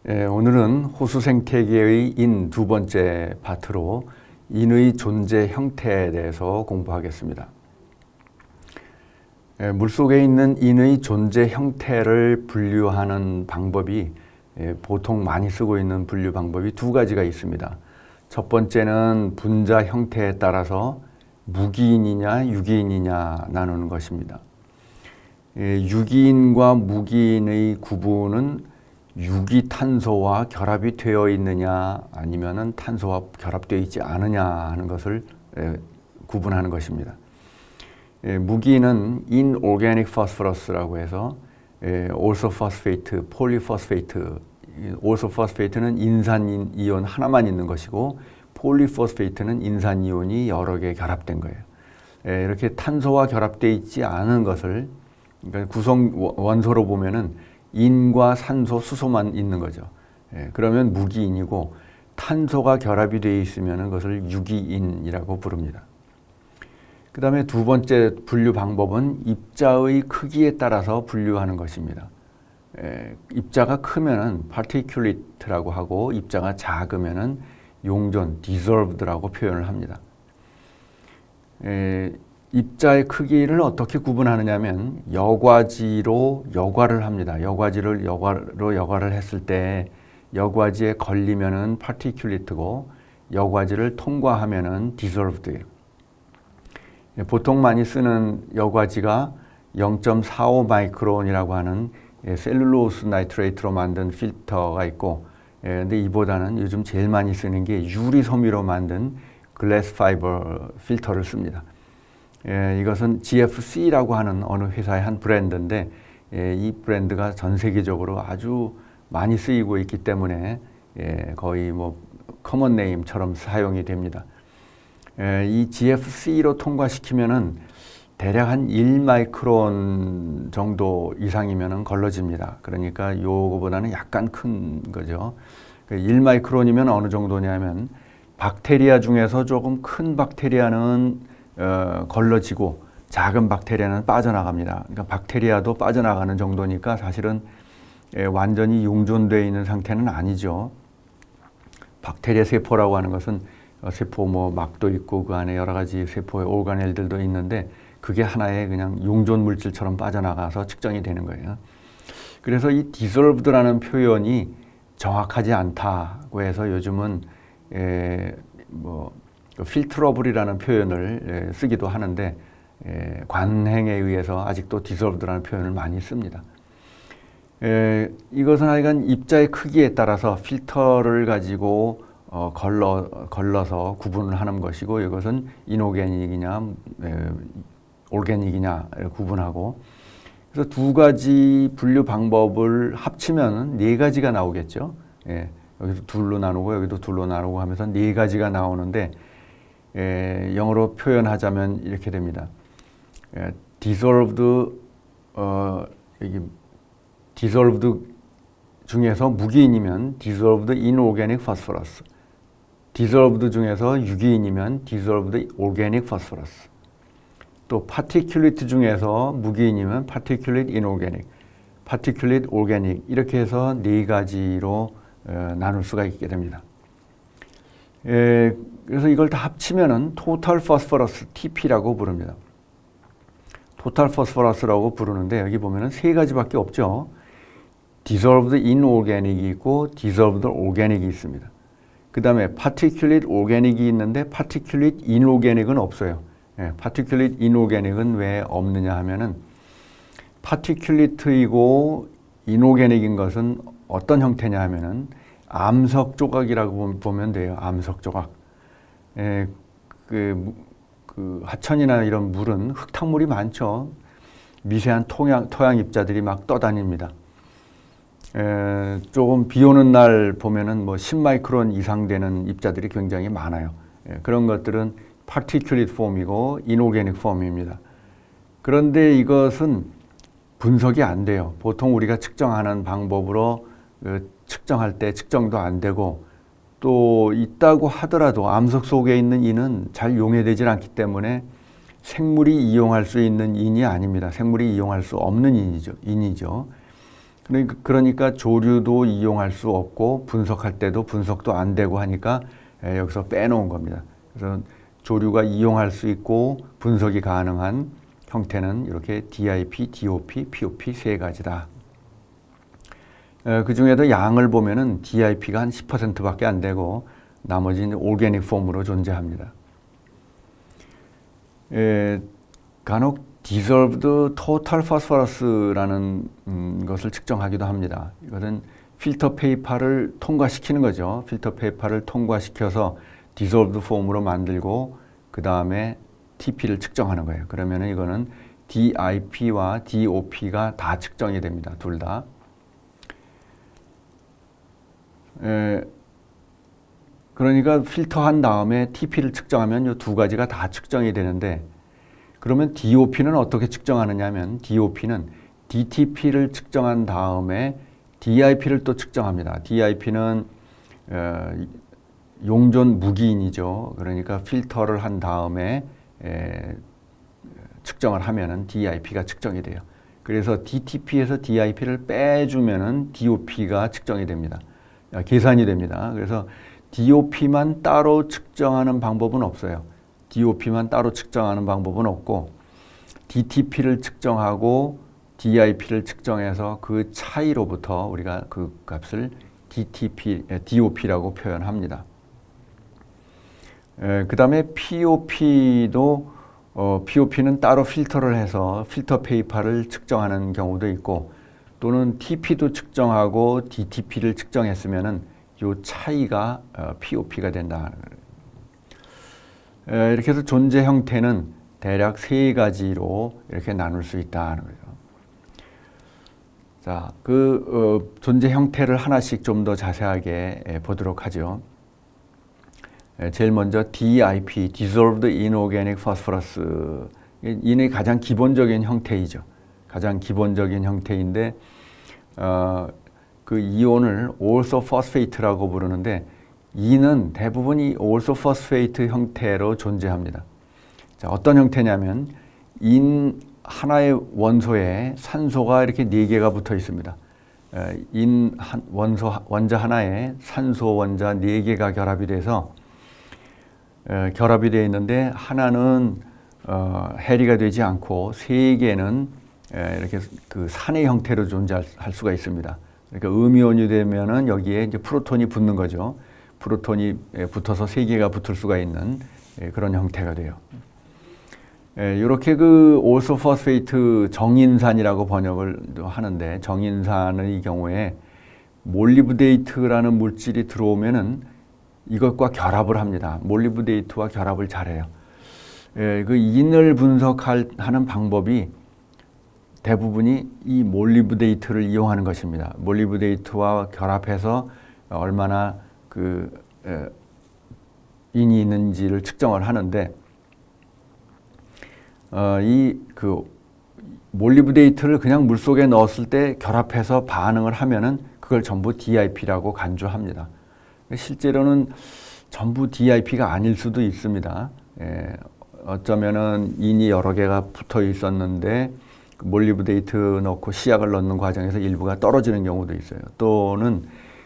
오늘은 호수 생태계의 인 두 번째 파트로 인의 존재 형태에 대해서 공부하겠습니다. 물속에 있는 인의 존재 형태를 분류하는 방법이 보통 많이 쓰고 있는 분류 방법이 두 가지가 있습니다. 첫 번째는 분자 형태에 따라서 무기인이냐 유기인이냐 나누는 것입니다. 유기인과 무기인의 구분은 유기탄소와 결합이 되어 있느냐 아니면은 탄소와 결합되어 있지 않느냐 하는 것을 구분하는 것입니다. 무기는 inorganic phosphoru스라고 해서 orsophosphate, polyphosphate, orsophosphate는 인산 이온 하나만 있는 것이고 polyphosphate는 인산 이온이 여러 개 결합된 거예요. 이렇게 탄소와 결합되어 있지 않은 것을 그러니까 구성 원소로 보면은 인과 산소, 수소만 있는 거죠. 그러면 무기인이고 탄소가 결합이 되어 있으면 그것을 유기인이라고 부릅니다. 그 다음에 두 번째 분류 방법은 입자의 크기에 따라서 분류하는 것입니다. 입자가 크면은 particulate라고 하고 입자가 작으면은 용존, dissolved라고 표현을 합니다. 입자의 크기를 어떻게 구분하느냐면 여과지로 여과를 합니다. 여과지를 여과를 했을 때 여과지에 걸리면은 particulate고 여과지를 통과하면은 dissolved예요. 보통 많이 쓰는 여과지가 0.45 마이크론이라고 하는 셀룰로스 나이트레이트로 만든 필터가 있고, 근데 이보다는 요즘 제일 많이 쓰는 게 유리 섬유로 만든 글래스 파이버 필터를 씁니다. 이것은 GFC라고 하는 어느 회사의 한 브랜드인데 이 브랜드가 전 세계적으로 아주 많이 쓰이고 있기 때문에 거의 뭐 커먼 네임처럼 사용이 됩니다. 이 GFC로 통과시키면은 대략 한 1마이크론 정도 이상이면은 걸러집니다. 그러니까 요거보다는 약간 큰 거죠. 1마이크론이면 어느 정도냐면 박테리아 중에서 조금 큰 박테리아는 걸러지고 작은 박테리아는 빠져나갑니다. 그러니까 박테리아도 빠져나가는 정도니까 사실은 완전히 용존되어 있는 상태는 아니죠. 박테리아 세포라고 하는 것은 세포 뭐 막도 있고 그 안에 여러 가지 세포의 오르가넬들도 있는데 그게 하나의 그냥 용존 물질처럼 빠져나가서 측정이 되는 거예요. 그래서 이 dissolved라는 표현이 정확하지 않다고 해서 요즘은 filterable이라는 표현을 쓰기도 하는데 관행에 의해서 아직도 dissolved라는 표현을 많이 씁니다. 이것은 하여간 입자의 크기에 따라서 필터를 가지고 걸러서 구분을 하는 것이고 이것은 이노게닉이냐 올게닉이냐 구분하고 그래서 두 가지 분류 방법을 합치면 네 가지가 나오겠죠. 여기도 둘로 나누고 여기도 둘로 나누고 하면서 네 가지가 나오는데 영어로 표현하자면 이렇게 됩니다. dissolved 중에서 무기인이면 dissolved inorganic phosphorus, dissolved 중에서 유기인이면 dissolved organic phosphorus, 또 particulate 중에서 무기인이면 particulate inorganic, particulate organic 이렇게 해서 네 가지로 나눌 수가 있게 됩니다. 그래서 이걸 다 합치면은 total phosphorus TP라고 부릅니다. total phosphorus라고 부르는데 여기 보면은 세 가지밖에 없죠. dissolved inorganic이 있고 dissolved organic이 있습니다. 그 다음에 particulate organic이 있는데 particulate inorganic은 없어요. particulate inorganic은 왜 없느냐 하면은 particulate이고 inorganic인 것은 어떤 형태냐 하면은 암석 조각이라고 보면 돼요. 암석 조각. 그 하천이나 이런 물은 흙탕물이 많죠. 미세한 토양 입자들이 막 떠다닙니다. 조금 비 오는 날 보면은 뭐 10마이크론 이상 되는 입자들이 굉장히 많아요. 그런 것들은 particulate form이고 inorganic form입니다. 그런데 이것은 분석이 안 돼요. 보통 우리가 측정하는 방법으로 측정할 때 측정도 안 되고 또 있다고 하더라도 암석 속에 있는 인은 잘 용해되지 않기 때문에 생물이 이용할 수 있는 인이 아닙니다. 생물이 이용할 수 없는 인이죠. 그러니까 조류도 이용할 수 없고 분석할 때도 분석도 안 되고 하니까 여기서 빼놓은 겁니다. 그래서 조류가 이용할 수 있고 분석이 가능한 형태는 이렇게 DIP, DOP, POP 세 가지다. 그 중에도 양을 보면은 DIP가 한 10%밖에 안 되고 나머지는 오르게닉 폼으로 존재합니다. 간혹 dissolved total phosphoru스라는 것을 측정하기도 합니다. 이것은 필터 페이퍼를 통과시키는 거죠. 필터 페이퍼를 통과시켜서 dissolved 폼으로 만들고 그 다음에 TP를 측정하는 거예요. 그러면 이거는 DIP와 DOP가 다 측정이 됩니다. 둘 다. 그러니까 필터한 다음에 TP를 측정하면 이 두 가지가 다 측정이 되는데 그러면 DOP는 어떻게 측정하느냐 하면 DOP는 DTP를 측정한 다음에 DIP를 또 측정합니다. DIP는 용존 무기인이죠. 그러니까 필터를 한 다음에 측정을 하면은 DIP가 측정이 돼요. 그래서 DTP에서 DIP를 빼주면은 DOP가 측정이 됩니다. 계산이 됩니다. 그래서 DOP만 따로 측정하는 방법은 없어요. DOP만 따로 측정하는 방법은 없고 DTP를 측정하고 DIP를 측정해서 그 차이로부터 우리가 그 값을 DOP라고 표현합니다. 그 다음에 POP는 따로 필터를 해서 필터 페이퍼를 측정하는 경우도 있고 또는 TP도 측정하고 DTP를 측정했으면은 이 차이가 POP가 된다. 이렇게 해서 존재 형태는 대략 세 가지로 이렇게 나눌 수 있다는 거죠. 자, 존재 형태를 하나씩 좀 더 자세하게 보도록 하죠. 제일 먼저 DIP, Dissolved Inorganic Phosphorus. 이는 가장 기본적인 형태이죠. 가장 기본적인 형태인데, 그 이온을 orthophosphate라고 부르는데, 이는 대부분 이 orthophosphatE 형태로 존재합니다. 자, 어떤 형태냐면, 인 하나의 원소에 산소가 이렇게 4개가 붙어 있습니다. 원자 하나에 산소 원자 4개가 결합이 돼서 결합이 되어 있는데 하나는 해리가 되지 않고 3개는 이렇게 그 산의 형태로 존재할 수가 있습니다. 그러니까 음이온이 되면은 여기에 이제 프로톤이 붙는 거죠. 프로톤이 붙어서 3개가 붙을 수가 있는 그런 형태가 돼요. 이렇게 그 orthophosphatE 정인산이라고 번역을 하는데 정인산의 경우에 몰리브데이트라는 물질이 들어오면은 이것과 결합을 합니다. 몰리브데이트와 결합을 잘해요. 그 인을 분석하는 방법이 대부분이 이 몰리브데이트를 이용하는 것입니다. 몰리브데이트와 결합해서 얼마나 인이 있는지를 측정을 하는데 몰리브데이트를 그냥 물 속에 넣었을 때 결합해서 반응을 하면은 그걸 전부 DIP라고 간주합니다. 실제로는 전부 DIP가 아닐 수도 있습니다. 어쩌면은 인이 여러 개가 붙어 있었는데 몰리브데이트 넣고 시약을 넣는 과정에서 일부가 떨어지는 경우도 있어요. 또는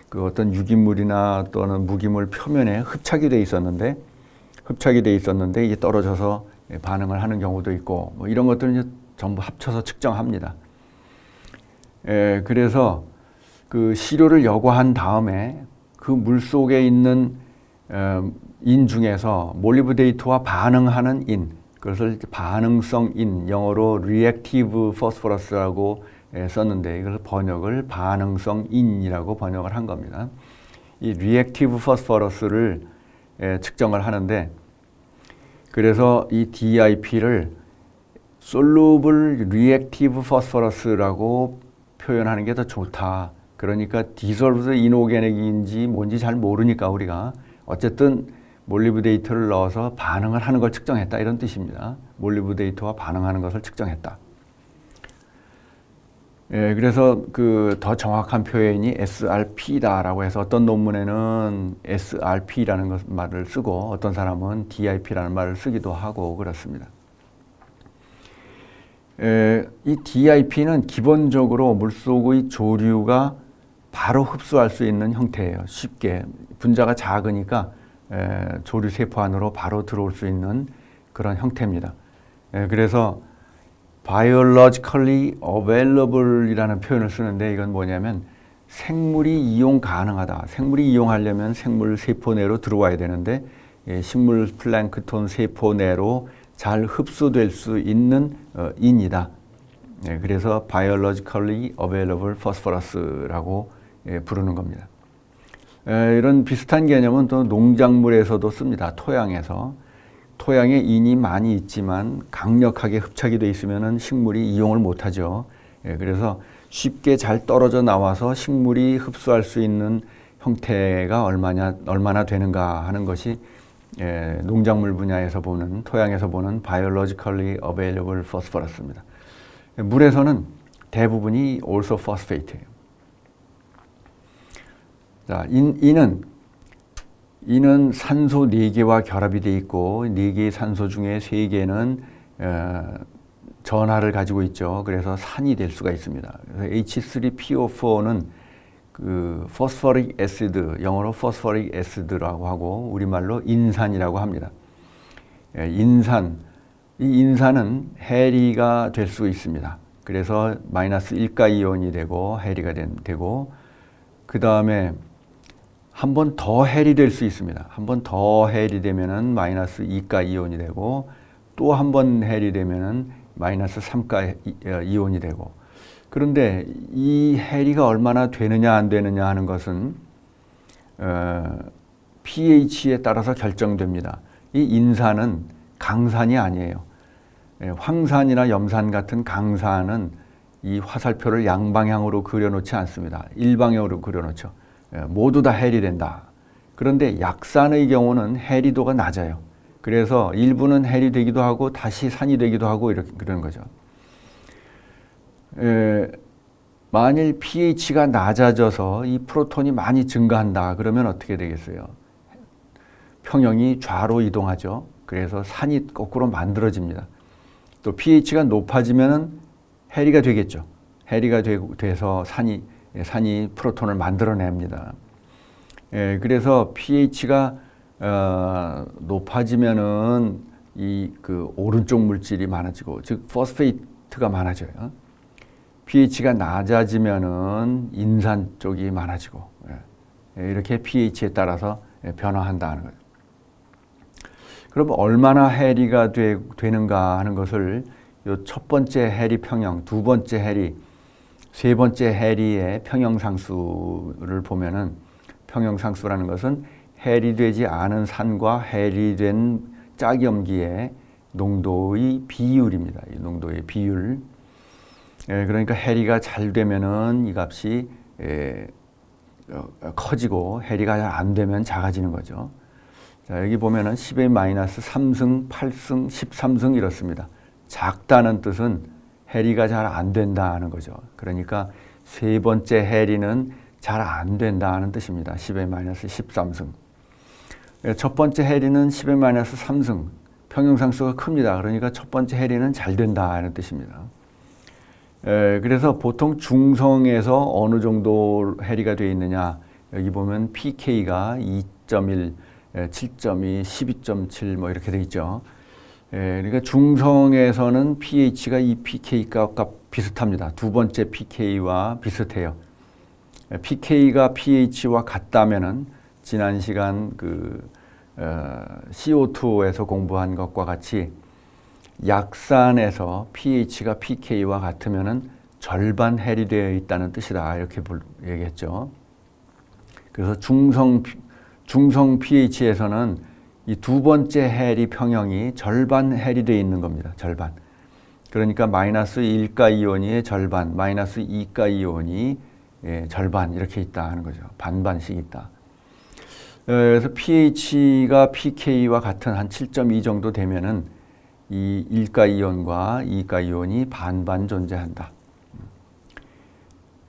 그 어떤 유기물이나 또는 무기물 표면에 흡착이 돼 있었는데 이게 떨어져서 반응을 하는 경우도 있고 뭐 이런 것들은 이제 전부 합쳐서 측정합니다. 그래서 그 시료를 여과한 다음에 그 물 속에 있는 인 중에서 몰리브데이트와 반응하는 인, 그것을 반응성 인, 영어로 reactive phosphoru스라고 썼는데 이걸 번역을 반응성 인이라고 번역을 한 겁니다. 이 reactive phosphoru스를 측정을 하는데 그래서 이 DIP를 soluble reactive phosphorus라고 표현하는 게 더 좋다. 그러니까 dissolved inorganic인지 뭔지 잘 모르니까 우리가 어쨌든 몰리브데이트를 넣어서 반응을 하는 걸 측정했다 이런 뜻입니다. 몰리브데이트와 반응하는 것을 측정했다. 그래서 그 더 정확한 표현이 SRP다라고 해서 어떤 논문에는 SRP라는 말을 쓰고 어떤 사람은 DIP라는 말을 쓰기도 하고 그렇습니다. 이 DIP는 기본적으로 물속의 조류가 바로 흡수할 수 있는 형태예요. 쉽게 분자가 작으니까 조류 세포 안으로 바로 들어올 수 있는 그런 형태입니다. 그래서 biologically available이라는 표현을 쓰는데 이건 뭐냐면 생물이 이용 가능하다. 생물이 이용하려면 생물 세포 내로 들어와야 되는데 식물 플랑크톤 세포 내로 잘 흡수될 수 있는 인이다. 그래서 biologically available phosphorus라고 부르는 겁니다. 이런 비슷한 개념은 또 농작물에서도 씁니다. 토양에서. 토양에 인이 많이 있지만 강력하게 흡착이 돼 있으면 식물이 이용을 못하죠. 그래서 쉽게 잘 떨어져 나와서 식물이 흡수할 수 있는 형태가 얼마나 되는가 하는 것이 농작물 분야에서 보는, 토양에서 보는 biologically available phosphorus입니다. 물에서는 대부분이 also phosphate예요. 자, 인은 산소 4개와 결합이 되어 있고 4개의 산소 중에 3개는 전하를 가지고 있죠. 그래서 산이 될 수가 있습니다. 그래서 H3PO4는 그 phosphoric acid, 영어로 phosphoric acid라고 하고 우리말로 인산이라고 합니다. 인산, 이 인산은 해리가 될 수 있습니다. 그래서 마이너스 1가 이온이 되고 해리가 되고 그 다음에 한 번 더 해리 될 수 있습니다. 한 번 더 해리 되면은 마이너스 2가 이온이 되고 또 한 번 해리 되면은 마이너스 3가 이온이 되고 그런데 이 해리가 얼마나 되느냐 안 되느냐 하는 것은 pH에 따라서 결정됩니다. 이 인산은 강산이 아니에요. 황산이나 염산 같은 강산은 이 화살표를 양방향으로 그려놓지 않습니다. 일방향으로 그려놓죠. 모두 다 해리 된다. 그런데 약산의 경우는 해리도가 낮아요. 그래서 일부는 해리 되기도 하고 다시 산이 되기도 하고 이렇게 그러는 거죠. 만일 pH가 낮아져서 이 프로톤이 많이 증가한다. 그러면 어떻게 되겠어요? 평형이 좌로 이동하죠. 그래서 산이 거꾸로 만들어집니다. 또 pH가 높아지면 해리가 되겠죠. 해리가 돼서 산이 프로톤을 만들어냅니다. 그래서 pH가 높아지면은 그 오른쪽 물질이 많아지고, 즉 포스페이트가 많아져요. pH가 낮아지면은 인산 쪽이 많아지고, 이렇게 pH에 따라서 변화한다는 거죠. 그럼 얼마나 해리가 되는가 하는 것을 요 첫 번째 해리 평형, 두 번째 해리, 세 번째 해리의 평형상수를 보면은, 평형상수라는 것은 해리되지 않은 산과 해리된 짝염기의 농도의 비율입니다. 이 농도의 비율. 그러니까 해리가 잘 되면은 이 값이 커지고 해리가 잘 안 되면 작아지는 거죠. 자, 여기 보면은 10의 마이너스 3승, 8승, 13승 이렇습니다. 작다는 뜻은 해리가 잘 안 된다는 거죠. 그러니까 세 번째 해리는 잘 안 된다는 뜻입니다. 10의 마이너스 13승. 첫 번째 해리는 10의 마이너스 3승. 평형상수가 큽니다. 그러니까 첫 번째 해리는 잘 된다는 뜻입니다. 그래서 보통 중성에서 어느 정도 해리가 되어 있느냐. 여기 보면 pK가 2.1, 7.2, 12.7 뭐 이렇게 되어 있죠. 그러니까 중성에서는 pH가 이 pK 값과 비슷합니다. 두 번째 pK와 비슷해요. pK가 pH와 같다면은 지난 시간 CO2에서 공부한 것과 같이 약산에서 pH가 pK와 같으면은 절반 해리되어 있다는 뜻이다. 이렇게 얘기했죠. 그래서 중성 pH에서는 이 두 번째 해리 평형이 절반 해리되어 있는 겁니다. 절반. 그러니까 마이너스 1가 이온이 절반, 마이너스 2가 이온이 절반 이렇게 있다 하는 거죠. 반반씩 있다. 그래서 pH가 pK와 같은 한 7.2 정도 되면은 이 1가 이온과 2가 이온이 반반 존재한다.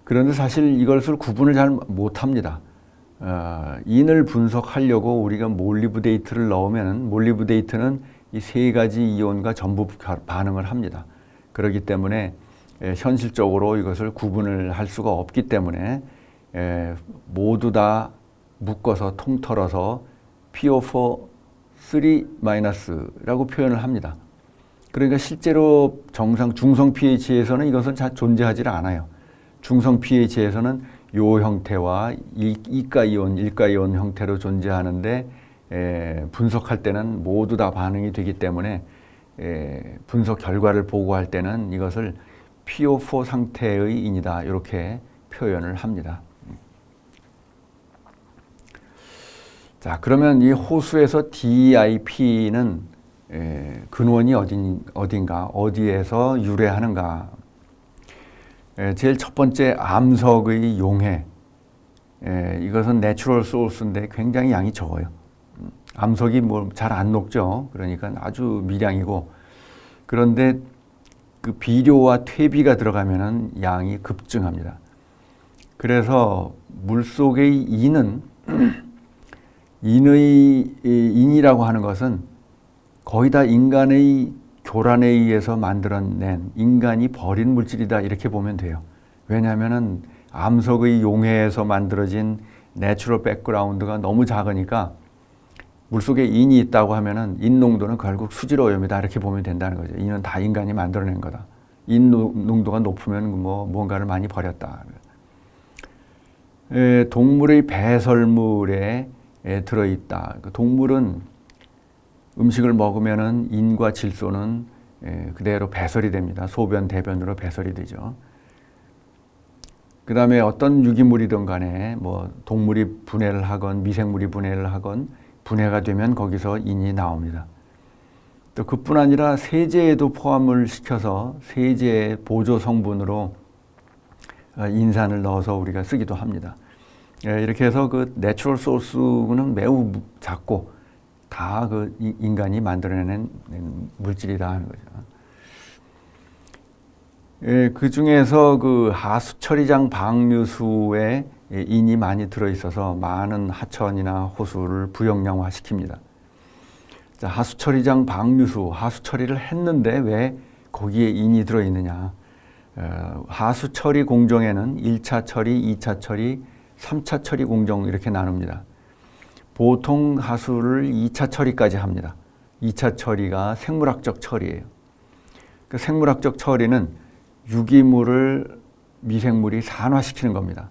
그런데 사실 이것을 구분을 잘 못합니다. 인을 분석하려고 우리가 몰리브데이트를 넣으면 몰리브데이트는 이 세 가지 이온과 전부 반응을 합니다. 그렇기 때문에 현실적으로 이것을 구분을 할 수가 없기 때문에 모두 다 묶어서 통틀어서 PO4 3-라고 표현을 합니다. 그러니까 실제로 중성 pH에서는 이것은 잘 존재하지 않아요. 중성 pH에서는 요 형태와 이가이온, 일가이온 형태로 존재하는데 분석할 때는 모두 다 반응이 되기 때문에 분석 결과를 보고할 때는 이것을 PO4 상태의 인이다 이렇게 표현을 합니다. 자, 그러면 이 호수에서 DIP는 근원이 어딘가, 어디에서 유래하는가? 제일 첫 번째 암석의 용해. 이것은 내추럴 소스인데 굉장히 양이 적어요. 암석이 뭐 잘 안 녹죠. 그러니까 아주 미량이고, 그런데 그 비료와 퇴비가 들어가면은 양이 급증합니다. 그래서 물속의 인이라고 하는 것은 거의 다 인간의 교란에 의해서 만들어낸 인간이 버린 물질이다 이렇게 보면 돼요. 왜냐하면은 암석의 용해에서 만들어진 내추럴 백그라운드가 너무 작으니까 물속에 인이 있다고 하면은 인 농도는 결국 수질 오염이다 이렇게 보면 된다는 거죠. 인은 다 인간이 만들어낸 거다. 인 농도가 높으면 뭔가를 많이 버렸다. 동물의 배설물에 들어있다. 동물은 음식을 먹으면은 인과 질소는 그대로 배설이 됩니다. 소변, 대변으로 배설이 되죠. 그 다음에 어떤 유기물이든 간에 뭐 동물이 분해를 하건 미생물이 분해를 하건 분해가 되면 거기서 인이 나옵니다. 또 그뿐 아니라 세제에도 포함을 시켜서 세제의 보조 성분으로 인산을 넣어서 우리가 쓰기도 합니다. 이렇게 해서 그 내추럴 소스는 매우 작고 다 그 인간이 만들어낸 물질이다 하는 거죠. 그 중에서 그 하수 처리장 방류수에 인이 많이 들어있어서 많은 하천이나 호수를 부영양화 시킵니다. 자, 하수 처리장 방류수, 하수 처리를 했는데 왜 거기에 인이 들어있느냐? 하수 처리 공정에는 1차 처리, 2차 처리, 3차 처리 공정 이렇게 나눕니다. 보통 하수를 2차 처리까지 합니다. 2차 처리가 생물학적 처리예요. 그 생물학적 처리는 유기물을 미생물이 산화시키는 겁니다.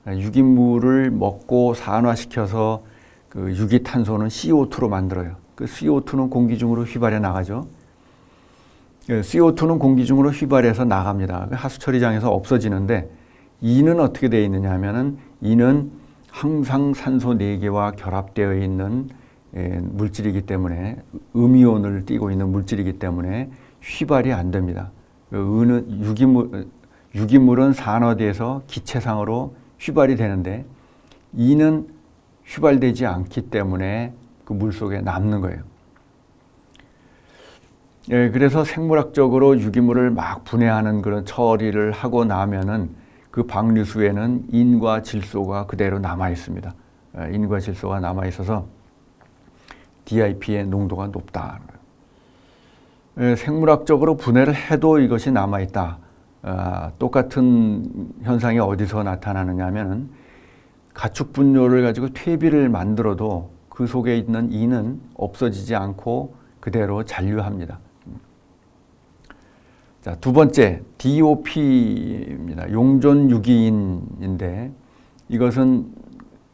유기물을 먹고 산화시켜서 그 유기탄소는 CO2로 만들어요. 그 CO2는 공기 중으로 휘발해 나가죠. CO2는 공기 중으로 휘발해서 나갑니다. 하수처리장에서 없어지는데 이는 어떻게 되어 있느냐 하면은 이는 항상 산소 4개와 결합되어 있는 물질이기 때문에 음이온을 띠고 있는 물질이기 때문에 휘발이 안 됩니다. 유기물은 산화돼서 기체상으로 휘발이 되는데 이는 휘발되지 않기 때문에 그 물속에 남는 거예요. 그래서 생물학적으로 유기물을 막 분해하는 그런 처리를 하고 나면은 그 방류수에는 인과 질소가 그대로 남아 있습니다. 인과 질소가 남아 있어서 DIP의 농도가 높다. 생물학적으로 분해를 해도 이것이 남아 있다. 똑같은 현상이 어디서 나타나느냐 하면은 가축 분뇨를 가지고 퇴비를 만들어도 그 속에 있는 인은 없어지지 않고 그대로 잔류합니다. 자, 두 번째 DOP입니다. 용존 유기인인데 이것은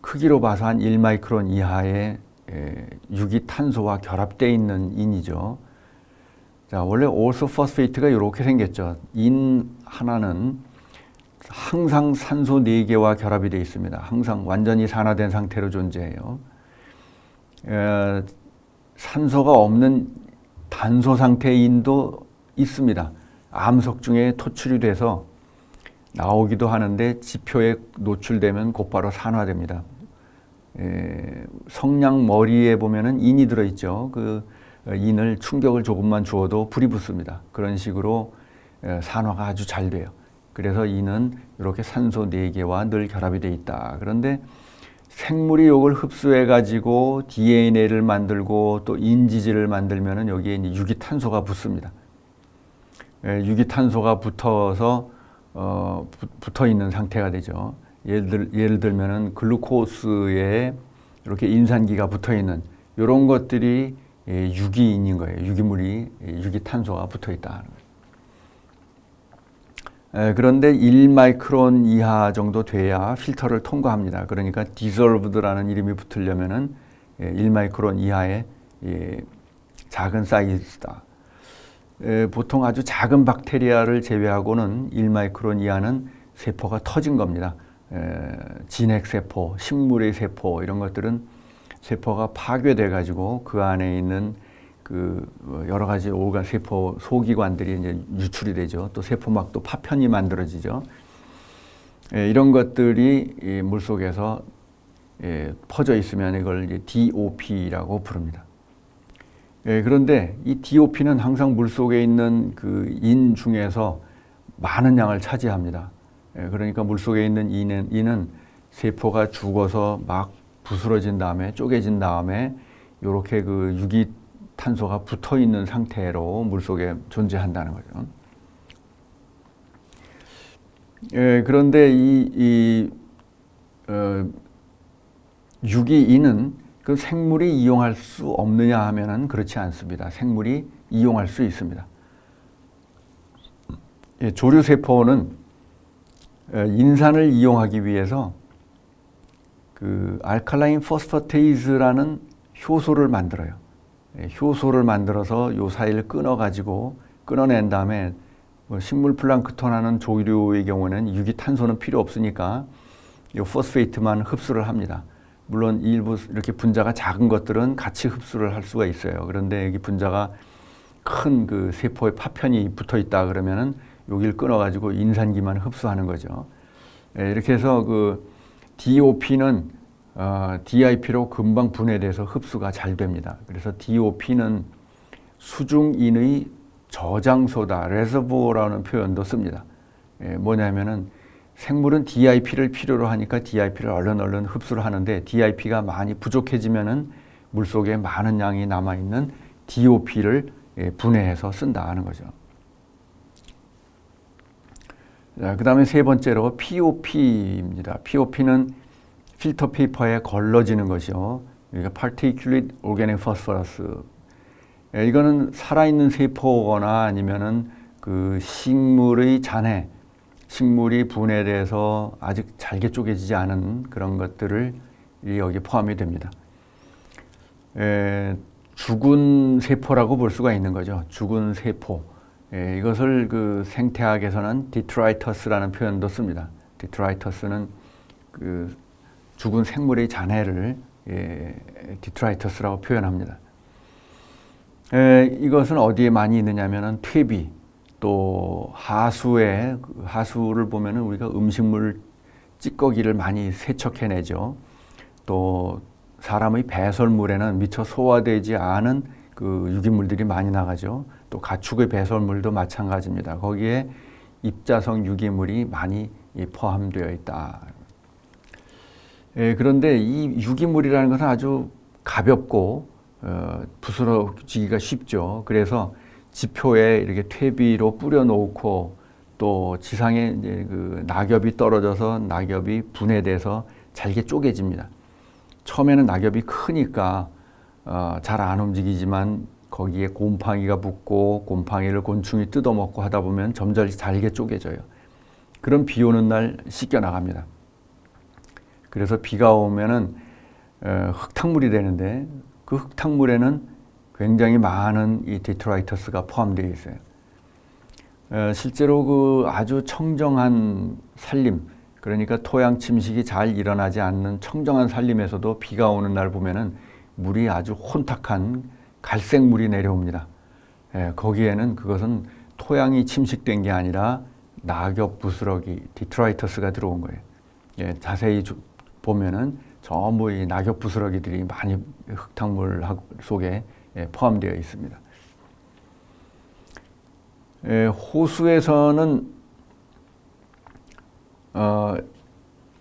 크기로 봐서 한 1마이크론 이하의 유기탄소와 결합되어 있는 인이죠. 자, 원래 올소포스페이트가 이렇게 생겼죠. 인 하나는 항상 산소 4개와 결합이 되어 있습니다. 항상 완전히 산화된 상태로 존재해요. 산소가 없는 단소 상태의 인도 있습니다. 암석 중에 토출이 돼서 나오기도 하는데 지표에 노출되면 곧바로 산화됩니다. 성냥 머리에 보면은 인이 들어있죠. 그 인을 충격을 조금만 주어도 불이 붙습니다. 그런 식으로 산화가 아주 잘 돼요. 그래서 인은 이렇게 산소 4개와 늘 결합이 되어 있다. 그런데 생물이 이걸 흡수해 가지고 DNA를 만들고 또 인지질을 만들면은 여기에 유기탄소가 붙습니다. 유기탄소가 붙어서 붙어 있는 상태가 되죠. 예를 들면은 글루코스에 이렇게 인산기가 붙어 있는 이런 것들이 유기인인 거예요. 유기탄소가 붙어 있다. 그런데 1마이크론 이하 정도 돼야 필터를 통과합니다. 그러니까 dissolved라는 이름이 붙으려면은 1마이크론 이하의 작은 사이즈다. 보통 아주 작은 박테리아를 제외하고는 1마이크론 이하는 세포가 터진 겁니다. 진핵세포, 식물의 세포 이런 것들은 세포가 파괴돼 가지고 그 안에 있는 그 여러 가지 오간 세포 소기관들이 이제 유출이 되죠. 또 세포막도 파편이 만들어지죠. 이런 것들이 물 속에서 퍼져 있으면 이걸 이제 DOP라고 부릅니다. 그런데 이 DOP는 항상 물 속에 있는 그 인 중에서 많은 양을 차지합니다. 그러니까 물 속에 있는 인은 세포가 죽어서 막 부스러진 다음에 쪼개진 다음에 이렇게 그 유기탄소가 붙어 있는 상태로 물 속에 존재한다는 거죠. 그런데 유기인은 그 생물이 이용할 수 없느냐 하면은 그렇지 않습니다. 생물이 이용할 수 있습니다. 조류세포는 인산을 이용하기 위해서 그 알칼라인 포스파테이즈라는 효소를 만들어요. 효소를 만들어서 요 사이를 끊어낸 다음에 식물 플랑크톤하는 조류의 경우는 유기탄소는 필요 없으니까 이 포스페이트만 흡수를 합니다. 물론 일부 이렇게 분자가 작은 것들은 같이 흡수를 할 수가 있어요. 그런데 여기 분자가 큰 그 세포에 파편이 붙어 있다 그러면은 여기를 끊어가지고 인산기만 흡수하는 거죠. 이렇게 해서 그 DOP는 DIP로 금방 분해돼서 흡수가 잘 됩니다. 그래서 DOP는 수중인의 저장소다, 레저보어라는 표현도 씁니다. 뭐냐면은 생물은 DIP를 필요로 하니까 DIP를 얼른 흡수를 하는데 DIP가 많이 부족해지면은 물속에 많은 양이 남아있는 DOP를 분해해서 쓴다 하는 거죠. 그 다음에 세 번째로 POP입니다. POP는 필터 페이퍼에 걸러지는 것이요. 그러니까 Particulate Organic Phosphorus. 이거는 살아있는 세포거나 아니면은 그 식물의 잔해, 식물이 분해돼서 아직 잘게 쪼개지지 않은 그런 것들을 여기 포함이 됩니다. 죽은 세포라고 볼 수가 있는 거죠. 죽은 세포. 이것을 그 생태학에서는 디트라이터스라는 표현도 씁니다. 디트라이터스는 그 죽은 생물의 잔해를 디트라이터스라고 표현합니다. 이것은 어디에 많이 있느냐면은 퇴비, 또 하수를 보면은 우리가 음식물 찌꺼기를 많이 세척해내죠. 또 사람의 배설물에는 미처 소화되지 않은 그 유기물들이 많이 나가죠. 또 가축의 배설물도 마찬가지입니다. 거기에 입자성 유기물이 많이 포함되어 있다. 그런데 이 유기물이라는 것은 아주 가볍고 부스러지기가 쉽죠. 그래서 지표에 이렇게 퇴비로 뿌려놓고 또 지상에 이제 그 낙엽이 떨어져서 낙엽이 분해돼서 잘게 쪼개집니다. 처음에는 낙엽이 크니까 잘 안 움직이지만 거기에 곰팡이가 붙고 곰팡이를 곤충이 뜯어먹고 하다 보면 점점 잘게 쪼개져요. 그럼 비 오는 날 씻겨 나갑니다. 그래서 비가 오면은 흙탕물이 되는데 그 흙탕물에는 굉장히 많은 이 디트라이터스가 포함되어 있어요. 실제로 그 아주 청정한 산림, 그러니까 토양 침식이 잘 일어나지 않는 청정한 산림에서도 비가 오는 날 보면은 물이 아주 혼탁한 갈색 물이 내려옵니다. 거기에는 그것은 토양이 침식된 게 아니라 낙엽 부스러기, 디트라이터스가 들어온 거예요. 자세히 보면은 전부 이 낙엽 부스러기들이 많이 흙탕물 속에 포함되어 있습니다. 호수에서는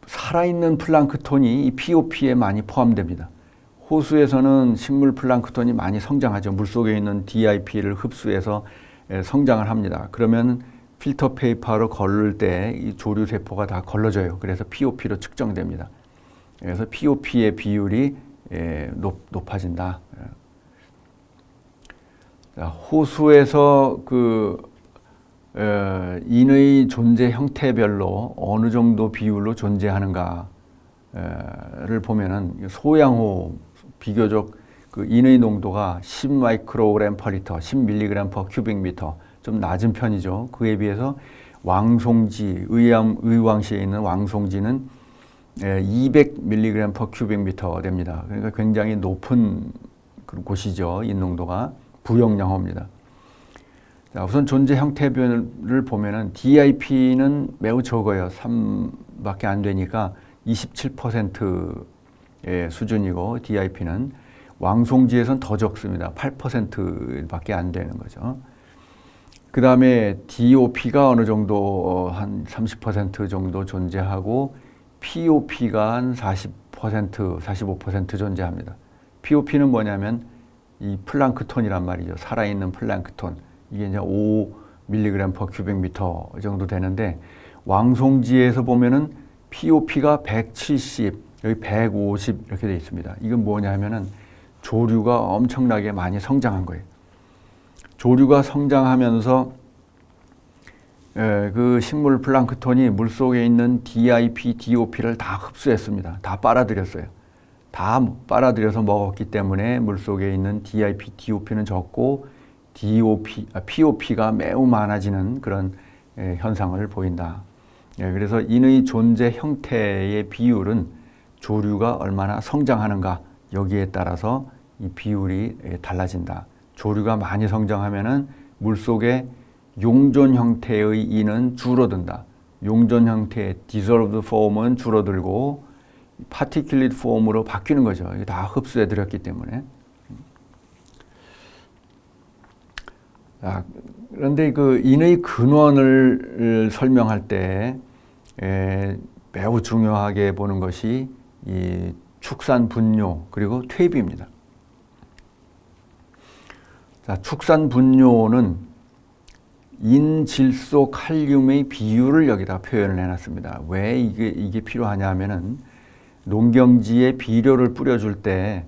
살아있는 플랑크톤이 이 POP에 많이 포함됩니다. 호수에서는 식물 플랑크톤이 많이 성장하죠. 물속에 있는 DIP를 흡수해서 성장을 합니다. 그러면 필터 페이퍼로 걸을 때 이 조류 세포가 다 걸러져요. 그래서 POP로 측정됩니다. 그래서 POP의 비율이 높아진다. 자, 호수에서 인의 존재 형태별로 어느 정도 비율로 존재하는가를 보면은 소양호 비교적 그 인의 농도가 10 마이크로그램 퍼 리터, 10 밀리그램 퍼 큐빅미터 좀 낮은 편이죠. 그에 비해서 왕송지, 의왕시에 있는 왕송지는 200 밀리그램 퍼 큐빅미터 됩니다. 그러니까 굉장히 높은 곳이죠. 인농도가 부영양호입니다. 자, 우선 존재 형태별을 보면은 DIP는 매우 적어요. 3밖에 안 되니까 27%의 수준이고 DIP는 왕송지에선 더 적습니다. 8%밖에 안 되는 거죠. 그 다음에 DOP가 어느 정도 한 30% 정도 존재하고 POP가 한 40%, 45% 존재합니다. POP는 뭐냐면 이 플랑크톤이란 말이죠. 살아있는 플랑크톤. 이게 이제 5mg per 큐빅미터 정도 되는데 왕송지에서 보면은 POP가 170, 여기 150 이렇게 되어 있습니다. 이건 뭐냐 하면은 조류가 엄청나게 많이 성장한 거예요. 조류가 성장하면서 그 식물 플랑크톤이 물속에 있는 DIP, DOP를 다 흡수했습니다. 다 빨아들였어요. 다 빨아들여서 먹었기 때문에 물속에 있는 DIP, DOP는 적고 POP가 매우 많아지는 그런 현상을 보인다. 그래서 인의 존재 형태의 비율은 조류가 얼마나 성장하는가 여기에 따라서 이 비율이 달라진다. 조류가 많이 성장하면은 물속에 용존 형태의 인은 줄어든다. 용존 형태의 dissolved form은 줄어들고 particulate form으로 바뀌는 거죠. 이게 다 흡수해 들였기 때문에. 그런데 그 인의 근원을 설명할 때 매우 중요하게 보는 것이 이 축산 분뇨 그리고 퇴비입니다. 자, 축산 분뇨는 인질소 칼륨의 비율을 여기다 표현을 해놨습니다. 왜 이게 필요하냐 하면은 농경지에 비료를 뿌려줄 때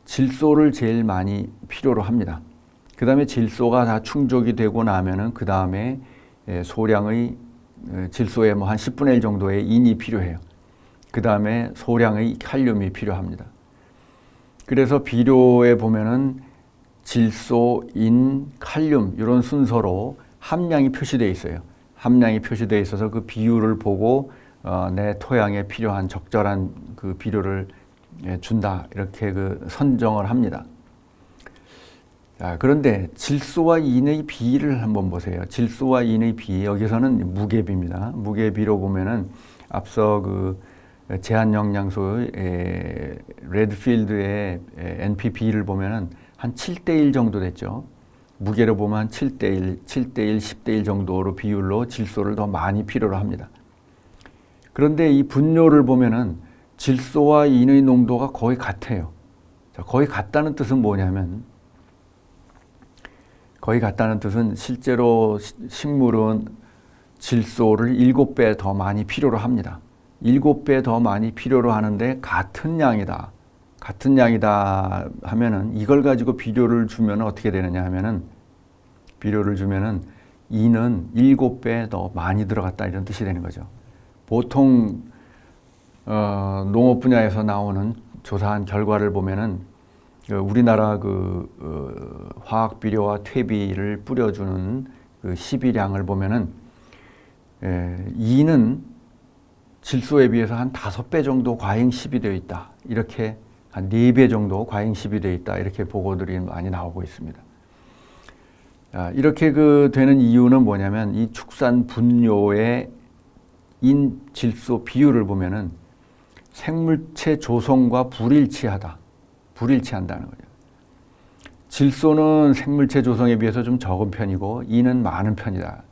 질소를 제일 많이 필요로 합니다. 그 다음에 질소가 다 충족이 되고 나면은 그 다음에 소량의 질소의 뭐 한 10분의 1 정도의 인이 필요해요. 그 다음에 소량의 칼륨이 필요합니다. 그래서 비료에 보면은 질소, 인, 칼륨 이런 순서로 함량이 표시되어 있어요. 함량이 표시되어 있어서 그 비율을 보고 내 토양에 필요한 적절한 그 비료를 준다 이렇게 그 선정을 합니다. 자, 그런데 질소와 인의 비를 한번 보세요. 질소와 인의 비 여기서는 무게비입니다. 무게비로 보면은 앞서 그 제한 영양소의 레드필드의 NPB를 보면은 한 7대1 정도 됐죠. 무게로 보면 한 7대1, 7대1, 10대1 정도로 비율로 질소를 더 많이 필요로 합니다. 그런데 이 분뇨를 보면은 질소와 인의 농도가 거의 같아요. 자, 거의 같다는 뜻은 뭐냐면 거의 같다는 뜻은 실제로 식물은 질소를 7배 더 많이 필요로 합니다. 7배 더 많이 필요로 하는데 같은 양이다. 같은 양이다 하면은 이걸 가지고 비료를 주면 어떻게 되느냐 하면은 비료를 주면은 이는 7배 더 많이 들어갔다 이런 뜻이 되는 거죠. 보통 농업 분야에서 나오는 조사한 결과를 보면은 우리나라 화학 비료와 퇴비를 뿌려주는 그 시비량을 보면은 이는 질소에 비해서 한 5배 정도 과잉 시비되어 있다. 이렇게 한 4배 정도 과잉 시비되어 있다. 이렇게 보고들이 많이 나오고 있습니다. 이렇게 되는 이유는 뭐냐면 이 축산 분뇨의 인 질소 비율을 보면은 생물체 조성과 불일치한다는 거죠. 질소는 생물체 조성에 비해서 좀 적은 편이고 인은 많은 편이다.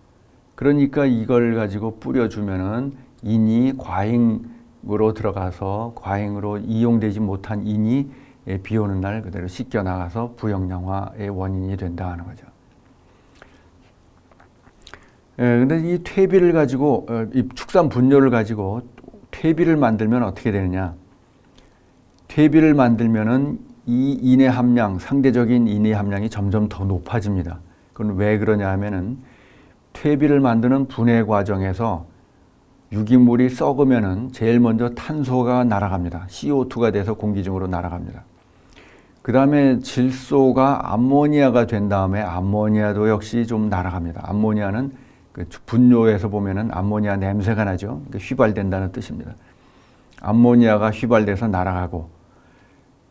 그러니까 이걸 가지고 뿌려주면은 인이 과잉으로 들어가서 과잉으로 이용되지 못한 인이 비 오는 날 그대로 씻겨 나가서 부영양화의 원인이 된다는 거죠. 근데 이 퇴비를 가지고 이 축산 분뇨를 가지고 퇴비를 만들면 어떻게 되느냐? 퇴비를 만들면은 이 인의 함량, 상대적인 인의 함량이 점점 더 높아집니다. 그건 왜 그러냐 하면은 퇴비를 만드는 분해 과정에서 유기물이 썩으면은 제일 먼저 탄소가 날아갑니다. CO2가 돼서 공기 중으로 날아갑니다. 그 다음에 질소가 암모니아가 된 다음에 암모니아도 역시 좀 날아갑니다. 암모니아는 그 분뇨에서 보면은 암모니아 냄새가 나죠. 휘발된다는 뜻입니다. 암모니아가 휘발돼서 날아가고,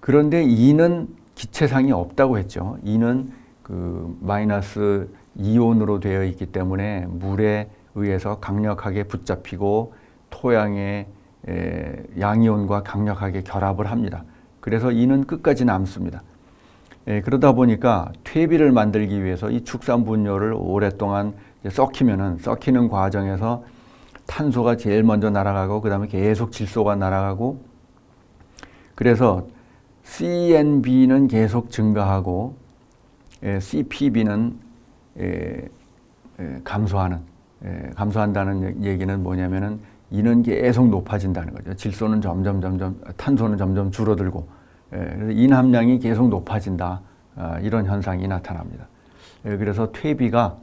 그런데 이는 기체상이 없다고 했죠. 이는 그 마이너스 이온으로 되어 있기 때문에 물에 의해서 강력하게 붙잡히고 토양의 양이온과 강력하게 결합을 합니다. 그래서 이는 끝까지 남습니다. 그러다 보니까 퇴비를 만들기 위해서 이 축산 분뇨를 오랫동안 썩히면은, 썩히는 과정에서 탄소가 제일 먼저 날아가고 그 다음에 계속 질소가 날아가고, 그래서 CNB는 계속 증가하고 CPB는 감소한다는 얘기는 뭐냐면은 이는 계속 높아진다는 거죠. 질소는 점점 탄소는 점점 줄어들고, 그래서 인 함량이 계속 높아진다, 이런 현상이 나타납니다. 그래서 퇴비가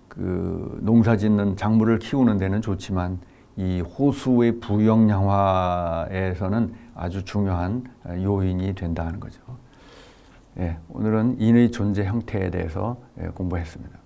그 농사짓는 작물을 키우는 데는 좋지만 이 호수의 부영양화에서는 아주 중요한 요인이 된다는 거죠. 오늘은 인의 존재 형태에 대해서 공부했습니다.